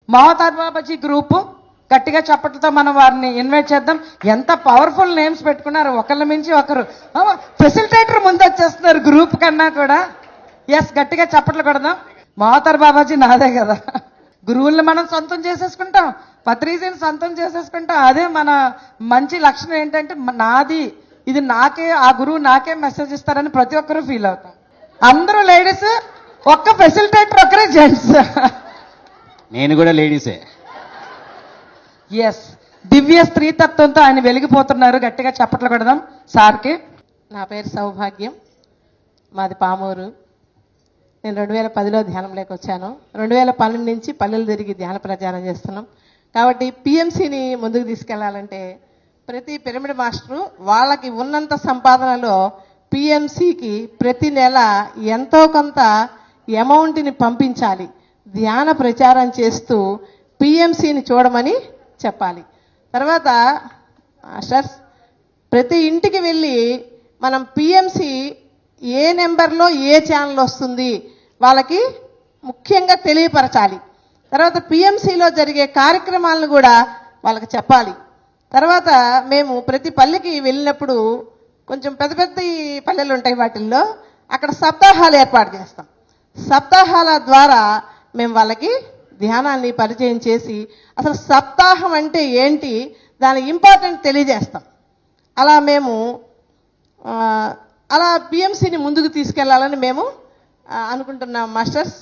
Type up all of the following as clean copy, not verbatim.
మహతార్ Babaji group గట్టిగా చప్పట్లతో మనం వారిని ఇన్వైట్ చేద్దాం. ఎంత పవర్ఫుల్ నేమ్స్ పెట్టుకున్నారు, ఒకళ్ళ మించి ఒకరు. ఫెసిలిటేటర్ ముందు వచ్చేస్తున్నారు గ్రూప్ కన్నా కూడా. ఎస్, గట్టిగా చప్పట్లు కొడదాం. మహతార్ బాబాజీ నాదే కదా. గురువుల్ని మనం సొంతం చేసేసుకుంటాం, పత్రిజీని సొంతం చేసేసుకుంటాం. అదే మన మంచి లక్షణం ఏంటంటే నాది, ఇది నాకే, ఆ గురువు నాకే మెసేజ్ ఇస్తారని ప్రతి ఒక్కరూ ఫీల్ అవుతాం. అందరూ లేడీస్, ఒక్క ఫెసిలిటేటర్ ఒకరే జెంట్స్. నేను కూడా లేడీసే. ఎస్, దివ్య స్త్రీతత్వంతో ఆయన వెలిగిపోతున్నారు. గట్టిగా చప్పట్లు కొడదాం సార్కి. నా పేరు సౌభాగ్యం, మాది పామూరు. నేను 2010లో ధ్యానంలోకి వచ్చాను. 2012 నుంచి పల్లెలు తిరిగి ధ్యాన ప్రచారం చేస్తున్నాం. కాబట్టి పిఎంసిని ముందుకు తీసుకెళ్లాలంటే ప్రతి పిరమిడ్ మాస్టరు వాళ్ళకి ఉన్నంత సంపాదనలో పిఎంసికి ప్రతి నెల ఎంతో కొంత అమౌంట్ని పంపించాలి. ధ్యాన ప్రచారం చేస్తూ పిఎంసిని చూడమని చెప్పాలి. తర్వాత మాస్టర్స్ ప్రతి ఇంటికి వెళ్ళి మనం పిఎంసి ఏ నెంబర్లో ఏ ఛానల్ వస్తుంది వాళ్ళకి ముఖ్యంగా తెలియపరచాలి. తర్వాత పిఎంసిలో జరిగే కార్యక్రమాలను కూడా వాళ్ళకి చెప్పాలి. తర్వాత మేము ప్రతి పల్లెకి వెళ్ళినప్పుడు కొంచెం పెద్ద పెద్ద పల్లెలు ఉంటాయి, వాటిల్లో అక్కడ సప్తాహాలు ఏర్పాటు చేస్తాం. సప్తాహాల ద్వారా మేము వాళ్ళకి ధ్యానాన్ని పరిచయం చేసి అసలు సప్తాహం అంటే ఏంటి, దాని ఇంపార్టెంట్ తెలియజేస్తాం. అలా మేము అలా పిఎంసిని ముందుకు తీసుకెళ్లాలని మేము అనుకుంటున్నాం మాస్టర్స్.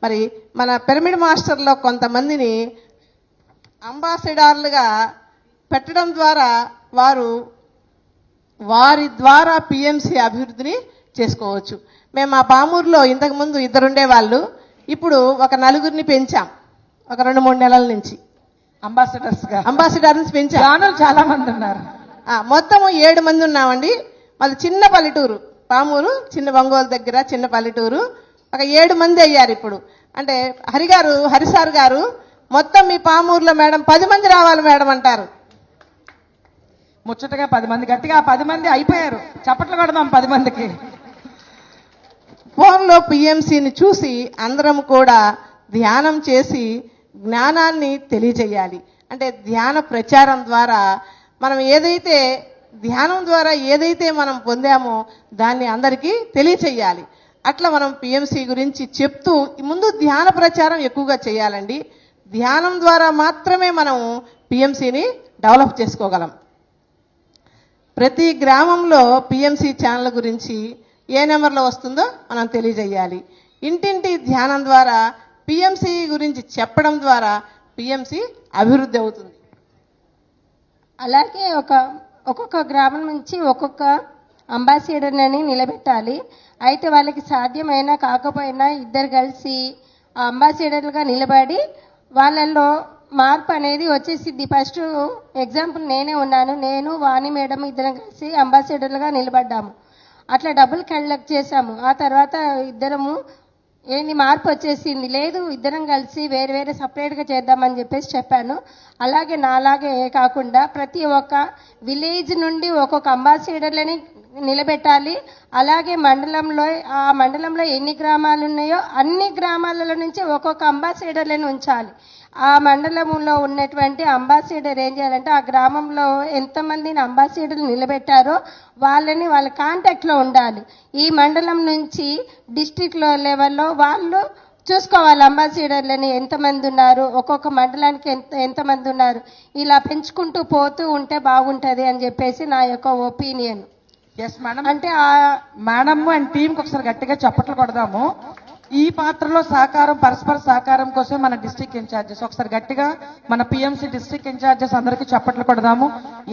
మరి మన పిరమిడ్ మాస్టర్లో కొంతమందిని అంబాసిడర్లుగా పెట్టడం ద్వారా వారి ద్వారా పిఎంసి అభివృద్ధిని చేసుకోవచ్చు. మేము మా పామూరులో ఇంతకుముందు 2 ఉండేవాళ్ళు, ఇప్పుడు ఒక 4 పెంచాం. ఒక 2-3 నెలల నుంచి అంబాసిడర్స్ పెంచాం. చాలా మంది ఉన్నారు. మొత్తము 7 మంది ఉన్నామండి. మళ్ళీ చిన్న పల్లెటూరు పామూరు, చిన్న ఒంగోలు దగ్గర చిన్న పల్లెటూరు. ఒక 7 మంది అయ్యారు ఇప్పుడు. అంటే హరిసార్ గారు మొత్తం మీ పామూరులో మేడం 10 మంది రావాలి మేడం అంటారు. ముచ్చటగా 10 మంది, గట్టిగా 10 మంది అయిపోయారు. చప్పట్లు కొడదాం 10 మందికి. ఫోన్లో పిఎంసిని చూసి అందరం కూడా ధ్యానం చేసి జ్ఞానాన్ని తెలియజేయాలి. అంటే ధ్యాన ప్రచారం ద్వారా మనం ఏదైతే ధ్యానం ద్వారా ఏదైతే మనం పొందామో దాన్ని అందరికీ తెలియచేయాలి. అట్లా మనం పిఎంసి గురించి చెప్తూ ముందు ధ్యాన ప్రచారం ఎక్కువగా చేయాలండి. ధ్యానం ద్వారా మాత్రమే మనం పిఎంసిని డెవలప్ చేసుకోగలం. ప్రతి గ్రామంలో పిఎంసి ఛానల్ గురించి ఏ నెంబర్లో వస్తుందో మనం తెలియజేయాలి. ఇంటింటి ధ్యానం ద్వారా పిఎంసి గురించి చెప్పడం ద్వారా పిఎంసి అభివృద్ధి అవుతుంది. అలాగే ఒక్కొక్క గ్రామం నుంచి ఒక్కొక్క అంబాసిడర్ని నిలబెట్టాలి. అయితే వాళ్ళకి సాధ్యమైనా కాకపోయినా ఇద్దరు కలిసి ఆ అంబాసిడర్లుగా నిలబడి వాళ్ళల్లో మార్పు అనేది వచ్చేసిద్ది. ఫస్ట్ ఎగ్జాంపుల్ నేనే ఉన్నాను, నేను వాణి మేడం ఇద్దరం కలిసి అంబాసిడర్లుగా నిలబడ్డాము. అట్లా డబ్బులు కలెక్ట్ చేశాము. ఆ తర్వాత ఇద్దరము ఏంది మార్పు వచ్చేసింది, లేదు ఇద్దరం కలిసి వేరే వేరే సపరేట్గా చేద్దామని చెప్పేసి చెప్పాను. అలాగే నాలాగే కాకుండా ప్రతి ఒక్క విలేజ్ నుండి ఒక్కొక్క అంబాసిడర్లని నిలబెట్టాలి. అలాగే ఆ మండలంలో ఎన్ని గ్రామాలు ఉన్నాయో అన్ని గ్రామాలలో నుంచి ఒక్కొక్క అంబాసిడర్లను ఉంచాలి. ఆ మండలంలో ఉన్నటువంటి అంబాసిడర్ ఏం చేయాలంటే ఆ గ్రామంలో ఎంతమందిని అంబాసిడర్లు నిలబెట్టారో వాళ్ళ కాంటాక్ట్లో ఉండాలి. ఈ మండలం నుంచి డిస్ట్రిక్ట్ లెవెల్లో వాళ్ళు చూసుకోవాలి అంబాసిడర్లని ఎంతమంది ఉన్నారు, ఒక్కొక్క మండలానికి ఎంతమంది ఉన్నారు. ఇలా పెంచుకుంటూ పోతూ ఉంటే బాగుంటుంది అని చెప్పేసి నా యొక్క ఒపీనియన్. Yes madam. అంటే మేడమ్ అండ్ టీంకి ఒకసారి గట్టిగా చప్పట్లు కొడదాము. ఈ పాత్రలో సహకారం, పరస్పర సహకారం కోసం మన డిస్ట్రిక్ట్ ఇన్ఛార్జెస్ ఒకసారి గట్టిగా మన పిఎంసి డిస్ట్రిక్ట్ ఇన్ఛార్జెస్ అందరికీ చప్పట్లు కొడదాము.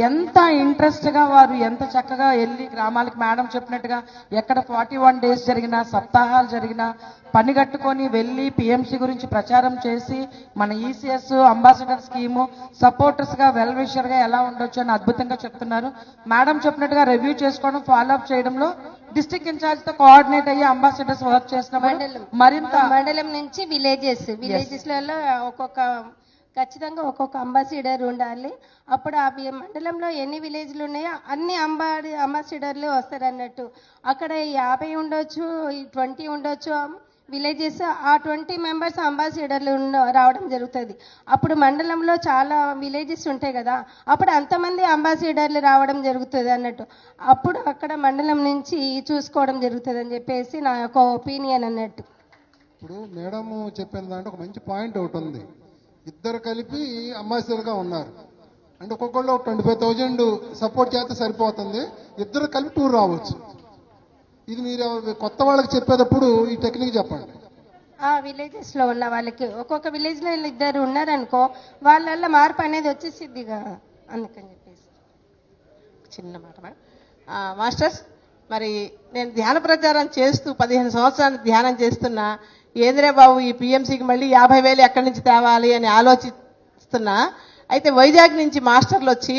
ఎంత ఇంట్రెస్ట్ గా వారు ఎంత చక్కగా వెళ్ళి గ్రామాలకు మేడం చెప్పినట్టుగా ఎక్కడ 41 days జరిగినా, సప్తాహాలు జరిగినా పని కట్టుకొని వెళ్ళి పిఎంసి గురించి ప్రచారం చేసి మన ఈసీఎస్ అంబాసిడర్ స్కీము సపోర్టర్స్ గా వెల్ విషర్ గా ఎలా ఉండొచ్చు అని అద్భుతంగా చెప్తున్నారు. మేడం చెప్పినట్టుగా రివ్యూ చేసుకోవడం, ఫాలో అప్ చేయడంలో డిస్ట్రిక్ట్ ఇన్ఛార్జ్ తో కోఆర్డినేట్ అయ్యి అంబాసిడర్స్ వర్క్ చేసినప్పుడు మరింత మండలం నుంచి విలేజెస్లలో ఖచ్చితంగా ఒక్కొక్క అంబాసిడర్ ఉండాలి. అప్పుడు ఆ మండలంలో ఎన్ని విలేజ్లు ఉన్నాయో అన్ని అంబాసిడర్లు వస్తారు అన్నట్టు. అక్కడ 50 ఉండొచ్చు, 20 ఉండొచ్చు, విలేజెస్ ఆ 20 మెంబర్స్ అంబాసిడర్లు రావడం జరుగుతుంది. అప్పుడు మండలంలో చాలా విలేజెస్ ఉంటాయి కదా, అప్పుడు అంతమంది అంబాసిడర్లు రావడం జరుగుతుంది అన్నట్టు. అప్పుడు అక్కడ మండలం నుంచి చూసుకోవడం జరుగుతుంది అని చెప్పేసి నా యొక్క ఒపీనియన్ అన్నట్టు. ఇప్పుడు మేడం చెప్పిన దాంట్లో ఒక మంచి పాయింట్ ఒకటి ఉంది. ఇద్దరు కలిపి అంబాసిడర్గా ఉన్నారు అంటే ఒక్కొక్కళ్ళు 25,000 సపోర్ట్ చేస్తే సరిపోతుంది. ఇద్దరు కలిపి టూర్ రావచ్చు. ఇది మీరు కొత్త వాళ్ళకి చెప్పేటప్పుడు ఈ టెక్నిక్ చెప్పండి. ఆ విలేజెస్ లో ఉన్న వాళ్ళకి ఒక్కొక్క విలేజ్ లో ఇద్దరు ఉన్నారనుకో, వాళ్ళ మార్పు అనేది వచ్చేసిద్దిగా, అందుకని చెప్పేసి. చిన్న మాట మేడం. మాస్టర్స్, మరి నేను ధ్యాన ప్రచారం చేస్తూ 15 సంవత్సరాలు ధ్యానం చేస్తున్నా. ఏంద్రే బాబు ఈ పిఎంసికి మళ్ళీ 50,000 ఎక్కడి నుంచి తేవాలి అని ఆలోచిస్తున్నా. అయితే వైజాగ్ నుంచి మాస్టర్లు వచ్చి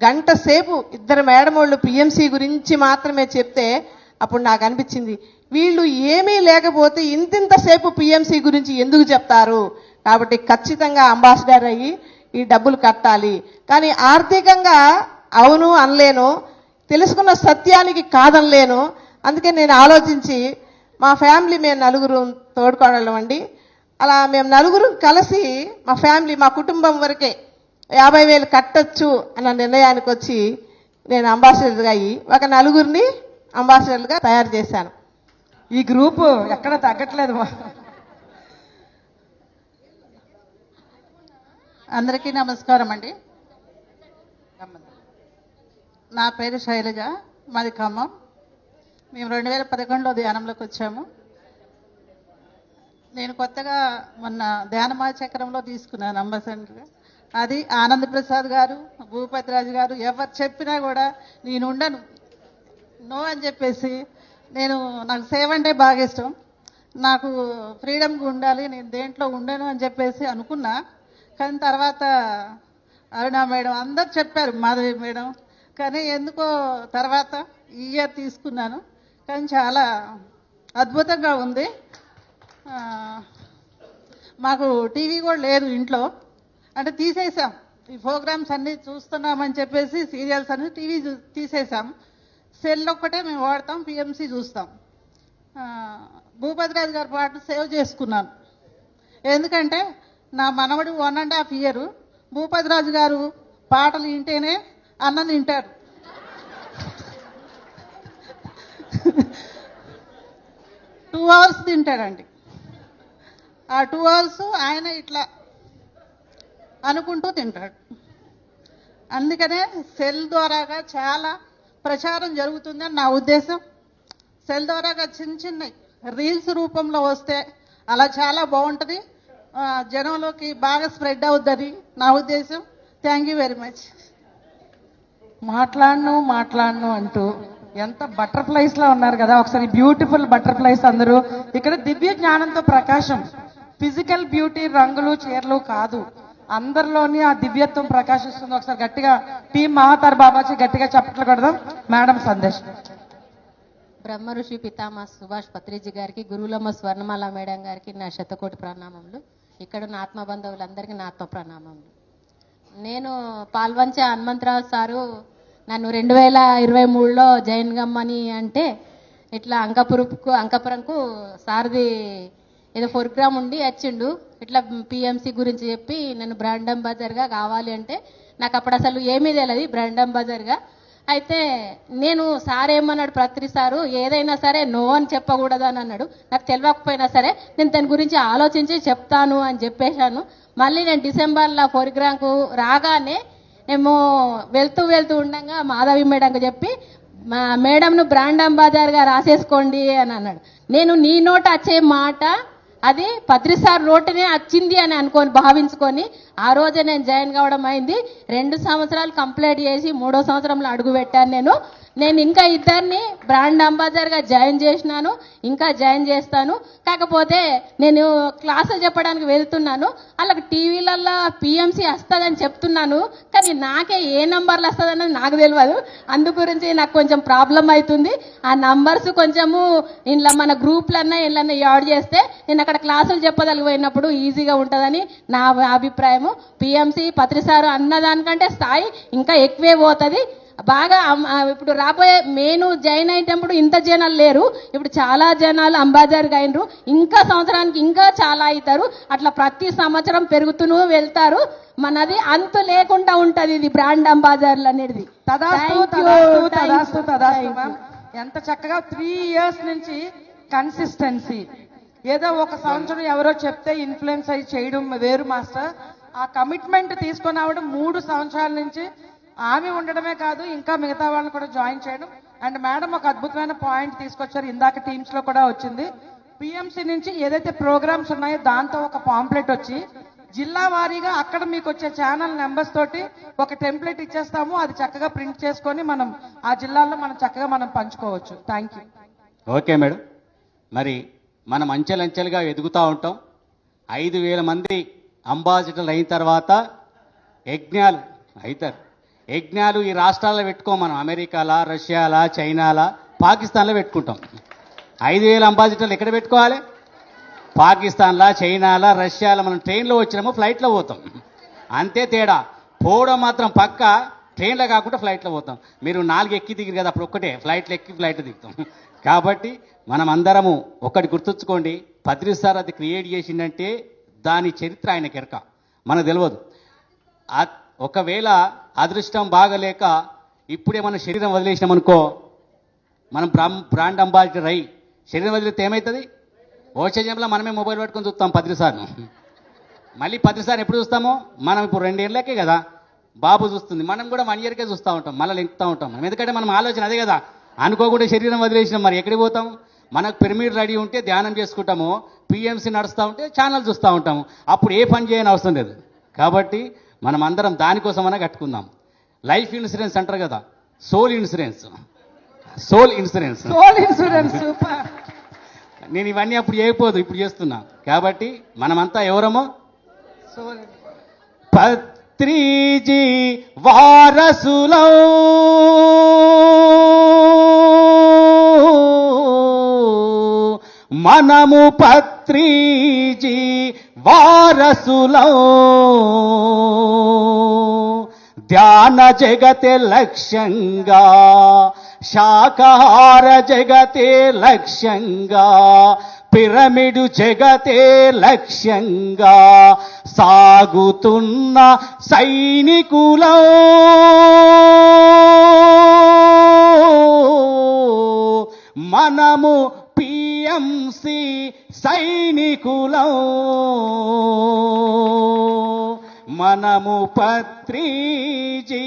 గంట సేపు ఇద్దరు మేడమోళ్ళు పిఎంసి గురించి మాత్రమే చెప్తే అప్పుడు నాకు అనిపించింది, వీళ్ళు ఏమీ లేకపోతే ఇంతింతసేపు పిఎంసి గురించి ఎందుకు చెప్తారు. కాబట్టి ఖచ్చితంగా అంబాసిడర్ అయ్యి ఈ డబ్బులు కట్టాలి. కానీ ఆర్థికంగా అవును అనలేను, తెలుసుకున్న సత్యానికి కాదనలేను. అందుకే నేను ఆలోచించి మా ఫ్యామిలీ మేము 4 తోడుకోవడం అండి. అలా మేము 4 కలిసి మా ఫ్యామిలీ మా కుటుంబం వరకే 50,000 కట్టొచ్చు అన్న నిర్ణయానికి వచ్చి నేను అంబాసిడర్గా అయ్యి ఒక 4 అంబాసిడర్లుగా తయారు చేశాను. ఈ గ్రూపు ఎక్కడ తగ్గట్లేదు. అందరికీ నమస్కారం అండి. నా పేరు శైలజ, మాది ఖమ్మం. మేము 2011లో ధ్యానంలోకి వచ్చాము. నేను కొత్తగా మొన్న ధ్యానమా చక్రంలో తీసుకున్నాను అంబాసిడర్గా. అది ఆనంద్ ప్రసాద్ గారు, భూపతి రాజు గారు ఎవరు చెప్పినా కూడా నేను ఉండను, నో అని చెప్పేసి నాకు సేవ అంటే బాగా ఇష్టం, నాకు ఫ్రీడమ్గా ఉండాలి, నేను దేంట్లో ఉండను అని చెప్పేసి అనుకున్నా. కానీ తర్వాత అరుణ మేడం అందరు చెప్పారు, మాధవి మేడం, కానీ ఎందుకో తర్వాత ఈ ఇయర్ తీసుకున్నాను. కానీ చాలా అద్భుతంగా ఉంది. మాకు టీవీ కూడా లేదు ఇంట్లో, అంటే తీసేసాం. ఈ ప్రోగ్రామ్స్ అన్నీ చూస్తున్నామని చెప్పేసి సీరియల్స్ అన్ని టీవీ తీసేసాం. సెల్ ఒక్కటే మేము వాడతాం, పిఎంసి చూస్తాం. భూపతి రాజు గారి పాటలు సేవ్ చేసుకున్నాను. ఎందుకంటే నా మనవడు 1.5 years భూపతి రాజు గారు పాటలు వింటేనే అన్నం తింటారు. 2 hours తింటాడండి. ఆ 2 hours ఆయన ఇట్లా అనుకుంటూ తింటాడు. అందుకనే సెల్ ద్వారాగా చాలా ప్రచారం జరుగుతుందని నా ఉద్దేశం. సెల్ ద్వారాగా చిన్న చిన్న రీల్స్ రూపంలో వస్తే అలా చాలా బాగుంటుంది, జనంలోకి బాగా స్ప్రెడ్ అవుద్దని నా ఉద్దేశం. Thank you very much. మాట్లాడను అంటూ ఎంత బటర్ఫ్లైస్ లా ఉన్నారు కదా. ఒకసారి బ్యూటిఫుల్ బటర్ఫ్లైస్ అందరూ. ఇక్కడ దివ్య జ్ఞానంతో ప్రకాశం, ఫిజికల్ బ్యూటీ రంగులు చీరలు కాదు, అందరిలోని ఆ దివ్యత్వం ప్రకాశిస్తుంది. ఒకసారి గట్టిగా టీం మహాతార్ బాబాజీ గట్టిగా చప్పట్లు కొడదాం. మేడం సందేశం. బ్రహ్మ ఋషి పితామహ సుభాష్ పత్రిజీ గారికి, గురువులమ్మ స్వర్ణమాల మేడం గారికి నా శతకోటి ప్రణామములు. ఇక్కడ ఉన్న ఆత్మబంధువులందరికీ నా ఆత్మ ప్రణామములు. నేను పాల్వంచ హనుమంతరావు సారు నన్ను 2023లో జైన్ గమ్మని అంటే ఇట్లా అంకపురంకు సారది ఏదో ప్రోగ్రామ్ ఉండి వచ్చిండు. ఇట్లా పిఎంసి గురించి చెప్పి నన్ను బ్రాండ్ అంబాసిడర్గా కావాలి అంటే నాకు అప్పుడు అసలు ఏమీ తెలియదు బ్రాండ్ అంబాసిడర్గా. అయితే నేను సార్ ఏమన్నాడు, పత్రి సారు ఏదైనా సరే నో అని చెప్పకూడదు అని అన్నాడు. నాకు తెలియకపోయినా సరే నేను దాని గురించి ఆలోచించి చెప్తాను అని చెప్పేశాను. మళ్ళీ నేను డిసెంబర్లో ప్రోగ్రాంకు రాగానే మేము వెళ్తూ ఉండగా మాధవి మేడంకు చెప్పి మా మేడంను బ్రాండ్ అంబాసిడర్గా రాసేసుకోండి అని అన్నాడు. నేను నీ నోట వచ్చే మాట అది పత్రి సార్ నోటనే వచ్చింది అని భావించుకొని ఆ రోజే నేను జాయిన్ కావడం అయింది. 2 సంవత్సరాలు కంప్లీట్ చేసి 3వ సంవత్సరంలో అడుగు పెట్టాను. నేను ఇంకా ఇద్దరిని బ్రాండ్ అంబాసిడర్గా జాయిన్ చేసినాను, ఇంకా జాయిన్ చేస్తాను. కాకపోతే నేను క్లాసులు చెప్పడానికి వెళ్తున్నాను, వాళ్ళకి టీవీలలో పిఎంసి వస్తుందని చెప్తున్నాను, కానీ నాకే ఏ నంబర్లు వస్తుందన్నది నాకు తెలియదు. అందు గురించి నాకు కొంచెం ప్రాబ్లం అవుతుంది. ఆ నంబర్స్ కొంచెము ఇంట్లో మన గ్రూప్లన్నా ఇళ్ళన్నా యాడ్ చేస్తే నేను అక్కడ క్లాసులు చెప్పగలిగిపోయినప్పుడు ఈజీగా ఉంటుందని నా అభిప్రాయము. పిఎంసి పత్రిసారు అన్నదానికంటే స్థాయి ఇంకా ఎక్కువే పోతుంది. బాగా ఇప్పుడు రాబోయే నేను జాయిన్ అయ్యేటప్పుడు ఇంత జనాలు లేరు, ఇప్పుడు చాలా జనాలు అంబాజార్కి అయినరు, ఇంకా సంవత్సరానికి ఇంకా చాలా అవుతారు. అట్లా ప్రతి సంవత్సరం పెరుగుతూనే వెళ్తారు. మనది అంతు లేకుండా ఉంటది ఇది బ్రాండ్ అంబాజార్లు అనేది. తదాస్తు Thank you, తదాస్తు thank తదాస్తు you, తదాస్తు thank మ్యామ్. you. ఎంత చక్కగా 3 years నుంచి కన్సిస్టెన్సీ. ఏదో ఒక సంవత్సరం ఎవరో చెప్తే ఇన్ఫ్లుయెన్స్ అయ్యి చేయడం వేరు మాస్టర్. ఆ కమిట్మెంట్ తీసుకొని ఆవడం 3 సంవత్సరాల నుంచి ఆమె ఉండడమే కాదు, ఇంకా మిగతా వాళ్ళని కూడా జాయిన్ చేయడం. అండ్ మేడం ఒక అద్భుతమైన పాయింట్ తీసుకొచ్చారు, ఇందాక టీమ్స్ లో కూడా వచ్చింది. పిఎంసి నుంచి ఏదైతే ప్రోగ్రామ్స్ ఉన్నాయో దాంతో ఒక పాంప్లెట్ వచ్చి జిల్లా వారీగా అక్కడ మీకు వచ్చే ఛానల్ నెంబర్స్ తోటి ఒక టెంప్లెట్ ఇచ్చేస్తాము. అది చక్కగా ప్రింట్ చేసుకొని మనం ఆ జిల్లాల్లో మనం చక్కగా మనం పంచుకోవచ్చు. Thank you. Okay madam. మరి మనం అంచెలంచెలుగా ఎదుగుతూ ఉంటాం. 5,000 మంది అంబాసిడర్లు అయిన తర్వాత యజ్ఞాలు అవుతారు. యజ్ఞాలు ఈ రాష్ట్రాల్లో పెట్టుకోం మనం. అమెరికాలా, రష్యాలా, చైనాలా, పాకిస్తాన్లో పెట్టుకుంటాం. 5,000 అంబాసిడర్లు ఎక్కడ పెట్టుకోవాలి? పాకిస్తాన్లా, చైనాలా, రష్యాలో. మనం ట్రైన్లో వచ్చినామో ఫ్లైట్లో పోతాం, అంతే తేడా. పోవడం మాత్రం పక్క, ట్రైన్లో కాకుండా ఫ్లైట్లో పోతాం. మీరు 4 ఎక్కి దిగిరు కదా, అప్పుడు ఒక్కటే ఫ్లైట్లో ఎక్కి ఫ్లైట్లో దిగుతాం. కాబట్టి మనం అందరము ఒకటి గుర్తుంచుకోండి, పత్రి సార్ అది క్రియేట్ చేసిందంటే దాని చరిత్ర ఆయనకి ఎరక, మనకు తెలియదు. ఒకవేళ అదృష్టం బాగలేక ఇప్పుడే మనం శరీరం వదిలేసినామనుకో, మనం బ్రాండ్ అంబాసిడర్ అయ్యి శరీరం వదిలితే ఏమవుతుంది? ఓషజంలో మనమే మొబైల్ పట్టుకొని చూస్తాం 10 సార్లు. మళ్ళీ 10 సార్లు ఎప్పుడు చూస్తామో? మనం ఇప్పుడు 2 ఏళ్ళకే కదా బాబు చూస్తుంది, మనం కూడా 1 ఇయర్కే చూస్తూ ఉంటాం, మళ్ళీ లెంకుతూ ఉంటాం మనం. ఎందుకంటే మనం ఆలోచన అదే కదా, అనుకోకుండా శరీరం వదిలేసినాం, మరి ఎక్కడికి పోతాం? మనకు పిరమిడ్ రెడీ ఉంటే ధ్యానం చేసుకుంటాము, పిఎంసి నడుస్తూ ఉంటే ఛానల్ చూస్తూ ఉంటాము, అప్పుడు ఏ పని చేయని అవసరం లేదు. కాబట్టి మనం అందరం దానికోసమైనా కట్టుకుందాం. లైఫ్ ఇన్సూరెన్స్ అంటారు కదా, soul insurance. Soul insurance, soul insurance super. నేను ఇవన్నీ అప్పుడు చేయకపోదు, ఇప్పుడు చేస్తున్నా. కాబట్టి మనమంతా ఎవరమో సోల్ పత్రిజీ వారసులం, మనము పత్రిజీ వారసులం. ధ్యాన జగతే లక్ష్యంగా, శాకాహార జగతే లక్ష్యంగా, పిరమిడు జగతే లక్ష్యంగా సాగుతున్న సైనికులం. మనము పిఎంసి సైనికులం, మనము పత్రిజీ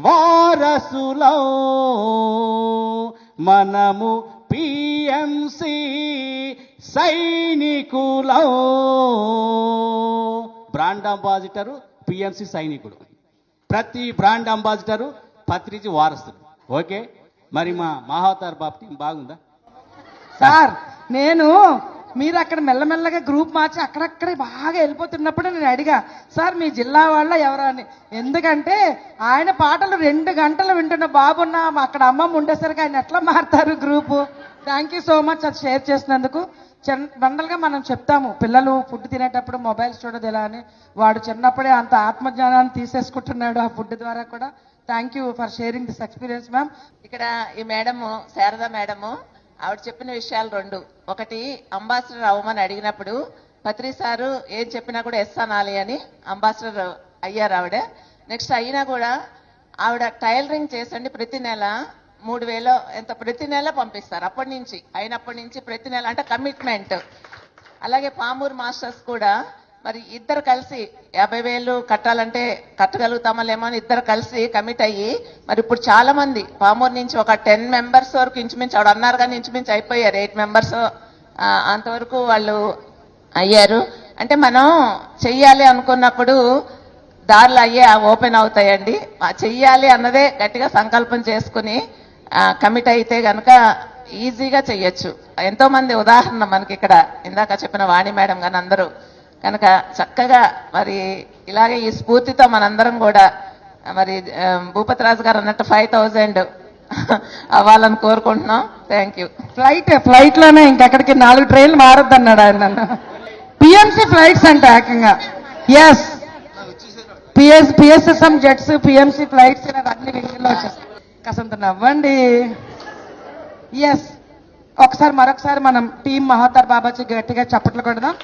వారసులం, మనము పిఎంసి సైనికులం. బ్రాండ్ అంబాసిడరు పిఎంసి సైనికుడు, ప్రతి బ్రాండ్ అంబాసిడరు పత్రిజీ వారసుడు. ఓకే, మరి మా మహావతార్ బాబు టీం బాగుందా సార్? నేను మీరు అక్కడ మెల్లమెల్లగా గ్రూప్ మార్చి అక్కడక్కడే బాగా వెళ్ళిపోతున్నప్పుడు నేను అడిగా, సార్ మీ జిల్లా వాళ్ళ ఎవరా అని. ఎందుకంటే ఆయన పాటలు 2 గంటలు వింటున్న బాబున్న అక్కడ అమ్మమ్మ ఉండేసరికి ఆయన ఎట్లా మారుతారు group. Thank you so much అది షేర్ చేసినందుకు. జనరల్గా మనం చెప్తాము పిల్లలు ఫుడ్ తినేటప్పుడు మొబైల్స్ చూడదు ఎలా అని, వాడు చిన్నప్పుడే అంత ఆత్మజ్ఞానాన్ని తీసేసుకుంటున్నాడు ఆ ఫుడ్ ద్వారా కూడా. Thank you for sharing this experience ma'am. ఇక్కడ ఈ మేడము శారదా మేడము ఆవిడ చెప్పిన విషయాలు 2. ఒకటి, అంబాసిడర్ అవ్వమని అడిగినప్పుడు పత్రి సారు ఏం చెప్పినా కూడా ఎస్ అనాలి అని అంబాసిడర్ అయ్యారు ఆవిడ. నెక్స్ట్ అయినా కూడా ఆవిడ టైలరింగ్ చేసండి ప్రతి నెల 3,000 ఎంత ప్రతి నెల పంపిస్తారు. అయినప్పటి నుంచి ప్రతి నెల అంటే కమిట్మెంట్. అలాగే పామూరు మాస్టర్స్ కూడా మరి ఇద్దరు కలిసి 50,000 కట్టాలంటే కట్టగలుగుతామలేమో అని ఇద్దరు కలిసి కమిట్ అయ్యి మరి ఇప్పుడు చాలా మంది పామూరు నుంచి ఒక 10 మెంబర్స్ వరకు ఇంచుమించు ఆవిడ అన్నారు కానీ ఇంచుమించు అయిపోయారు. 8 మెంబర్స్ అంతవరకు వాళ్ళు అయ్యారు. అంటే మనం చెయ్యాలి అనుకున్నప్పుడు దారులు ఓపెన్ అవుతాయండి. చెయ్యాలి అన్నదే గట్టిగా సంకల్పం చేసుకుని కమిట్ అయితే కనుక ఈజీగా చెయ్యొచ్చు. ఎంతో మంది ఉదాహరణ మనకి ఇక్కడ ఇందాక చెప్పిన వాణి మేడం కానీ అందరూ కనుక చక్కగా మరి ఇలాగే ఈ స్ఫూర్తితో మనందరం కూడా మరి భూపతి రాజు గారు అన్నట్టు 5,000 అవ్వాలని కోరుకుంటున్నాం. Thank you. ఫ్లైట్ లోనే ఇంకక్కడికి 4 ట్రైన్లు మారొద్దు అన్నాడు ఆయన నన్ను. పిఎంసి ఫ్లైట్స్ అంటే ఏకంగా S PSSM jets PMC flights అన్ని వింగ్లో వచ్చేస్తాయి. కాసంత నవ్వండి. ఎస్, ఒకసారి మరొకసారి మనం టీం మహోత్తర్ బాబాజీ గట్టిగా చప్పట్లు కొడదాం.